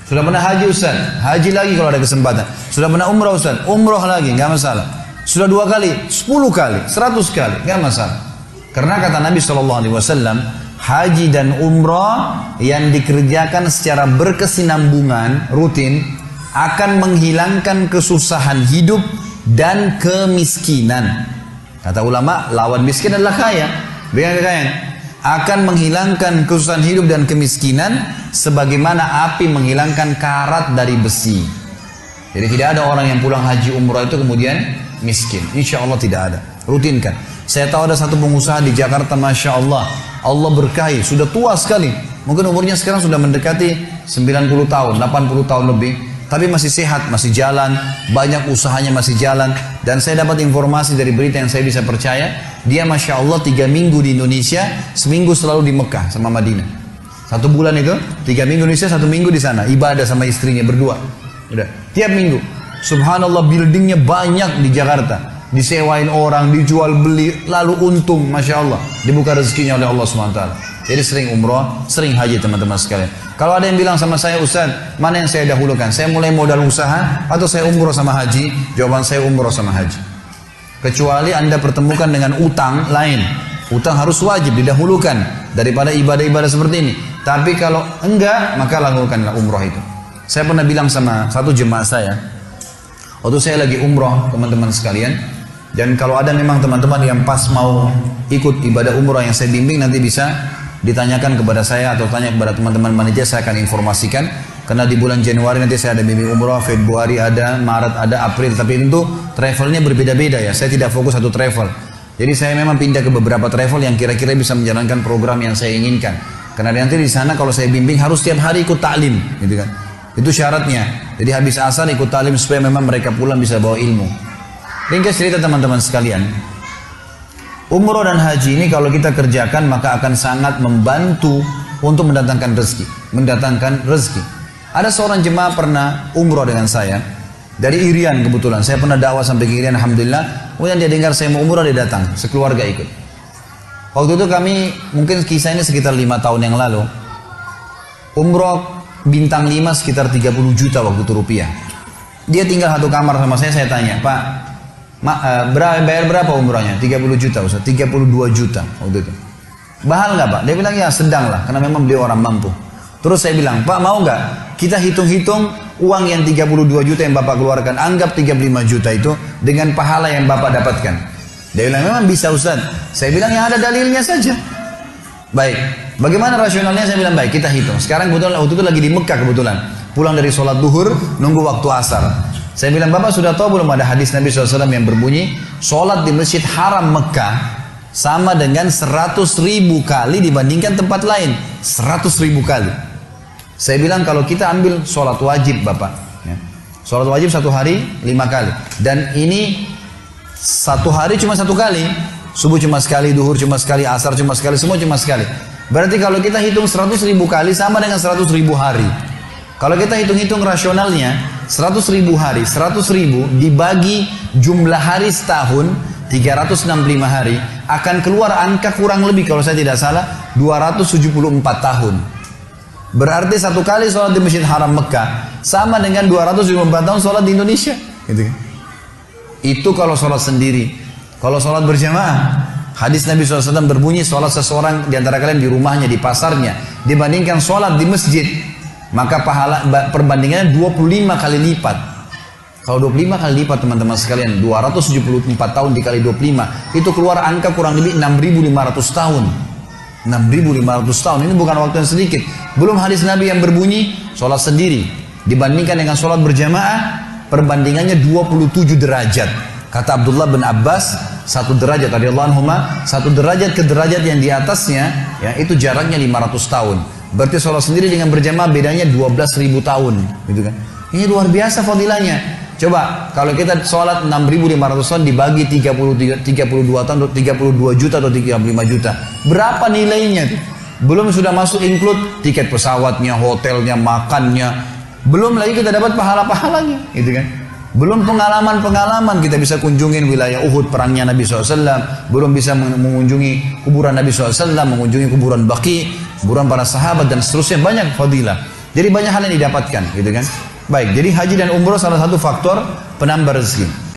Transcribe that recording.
Sudah pernah haji Ustaz, haji lagi kalau ada kesempatan. Sudah pernah umrah Ustaz, umrah lagi, nggak masalah. Sudah 2 kali, 10 kali, 100 kali, nggak masalah. Karena kata Nabi SAW, haji dan umrah yang dikerjakan secara berkesinambungan, rutin, akan menghilangkan kesusahan hidup dan kemiskinan. Kata ulama, lawan miskin adalah kaya. Bukan kekayaan. Akan menghilangkan kesusahan hidup dan kemiskinan sebagaimana api menghilangkan karat dari besi. Jadi tidak ada orang yang pulang haji umrah itu kemudian miskin. Insya Allah tidak ada. Rutinkan. Saya tahu ada satu pengusaha di Jakarta, Masya Allah. Allah berkahi, sudah tua sekali. Mungkin umurnya sekarang sudah mendekati 90 tahun, 80 tahun lebih. Tapi masih sehat, masih jalan, banyak usahanya masih jalan. Dan saya dapat informasi dari berita yang saya bisa percaya, dia Masya Allah 3 minggu di Indonesia, seminggu selalu di Mekah sama Madinah. 1 bulan itu, 3 minggu Indonesia, 1 minggu di sana, ibadah sama istrinya berdua. Udah, tiap minggu. Subhanallah, buildingnya banyak di Jakarta. Disewain orang, dijual beli, lalu untung, Masya Allah. Dibuka rezekinya oleh Allah SWT. Jadi sering umrah, sering haji teman-teman sekalian. Kalau ada yang bilang sama saya, Ustaz, mana yang saya dahulukan? Saya mulai modal usaha atau saya umrah sama haji? Jawaban saya umrah sama haji. Kecuali Anda pertemukan dengan utang lain. Utang harus wajib didahulukan daripada ibadah-ibadah seperti ini. Tapi kalau enggak, maka lakukanlah umrah itu. Saya pernah bilang sama satu jemaah saya, waktu saya lagi umrah teman-teman sekalian, dan kalau ada memang teman-teman yang pas mau ikut ibadah umrah yang saya bimbing, nanti bisa ditanyakan kepada saya atau tanya kepada teman-teman panitia, saya akan informasikan. Karena di bulan Januari nanti saya ada bimbing umrah, Februari ada, Maret ada, April. Tapi tentu travelnya berbeda-beda ya, saya tidak fokus satu travel. Jadi saya memang pindah ke beberapa travel yang kira-kira bisa menjalankan program yang saya inginkan. Karena nanti di sana kalau saya bimbing harus tiap hari ikut taklim, gitu kan. Itu syaratnya. Jadi habis asar ikut taklim supaya memang mereka pulang bisa bawa ilmu. Ringkas cerita teman-teman sekalian, umroh dan haji ini kalau kita kerjakan maka akan sangat membantu untuk mendatangkan rezeki. Ada seorang jemaah pernah umroh dengan saya dari Irian kebetulan. Saya pernah dakwah sampai ke Irian, alhamdulillah. Kemudian dia dengar saya mau umroh, dia datang, sekeluarga ikut. Waktu itu kami, mungkin kisah ini sekitar 5 tahun yang lalu, umroh bintang 5 sekitar 30 juta waktu itu rupiah. Dia tinggal satu kamar sama saya tanya, Pak, bayar berapa umrohnya? 30 juta Ustaz, 32 juta waktu itu. Mahal nggak Pak? Dia bilang ya sedang lah, karena memang beliau orang mampu. Terus saya bilang, Pak mau nggak kita hitung-hitung uang yang 32 juta yang Bapak keluarkan, anggap 35 juta itu dengan pahala yang Bapak dapatkan. Dia bilang memang bisa Ustaz. Saya bilang ya ada dalilnya saja. Baik, bagaimana rasionalnya? Saya bilang baik, kita hitung. Sekarang kebetulan waktu itu lagi di Mekah kebetulan, pulang dari sholat duhur, nunggu waktu asar. Saya bilang, Bapak sudah tahu belum ada hadis Nabi SAW yang berbunyi, sholat di Masjid Haram Mekah sama dengan 100.000 kali dibandingkan tempat lain. 100.000 kali. Saya bilang kalau kita ambil sholat wajib Bapak, ya, sholat wajib 1 hari 5 kali. Dan ini 1 hari cuma 1 kali. Subuh cuma sekali, duhur cuma sekali, asar cuma sekali, semua cuma sekali. Berarti kalau kita hitung 100.000 kali sama dengan 100.000 hari. Kalau kita hitung-hitung rasionalnya, 100.000 hari, 100.000 dibagi jumlah hari setahun, 365 hari, akan keluar angka kurang lebih kalau saya tidak salah, 274 tahun. Berarti 1 kali sholat di Masjid Haram Mekah, sama dengan 274 tahun sholat di Indonesia. Gitu kan? Itu kalau sholat sendiri. Kalau sholat berjamaah, hadis Nabi SAW berbunyi, sholat seseorang di antara kalian di rumahnya, di pasarnya, dibandingkan sholat di masjid, maka pahala perbandingannya 25 kali lipat. Kalau 25 kali lipat teman-teman sekalian, 274 tahun dikali 25, itu keluar angka kurang lebih 6.500 tahun. 6.500 tahun, ini bukan waktu yang sedikit. Belum hadis Nabi yang berbunyi, sholat sendiri dibandingkan dengan sholat berjamaah, perbandingannya 27 derajat. Kata Abdullah bin Abbas, 1 derajat, radhiyallahu anhuma, 1 derajat ke derajat yang di atasnya, ya, itu jaraknya 500 tahun. Berarti sholat sendiri dengan berjamaah bedanya 12.000 tahun, gitu kan? Ini luar biasa fadilahnya. Coba kalau kita sholat 6.500 tahun dibagi 32 tahun, 32 juta atau 35 juta, berapa nilainya tuh? Belum sudah masuk include tiket pesawatnya, hotelnya, makannya, belum lagi kita dapat pahala-pahalanya, gitu kan? Belum pengalaman-pengalaman, kita bisa kunjungin wilayah Uhud perangnya Nabi SAW, belum bisa mengunjungi kuburan Nabi SAW, mengunjungi kuburan Baqi, kuburan para sahabat dan seterusnya, banyak fadilah. Jadi banyak hal yang didapatkan gitu kan. Baik, jadi haji dan umroh salah satu faktor penambah rezeki.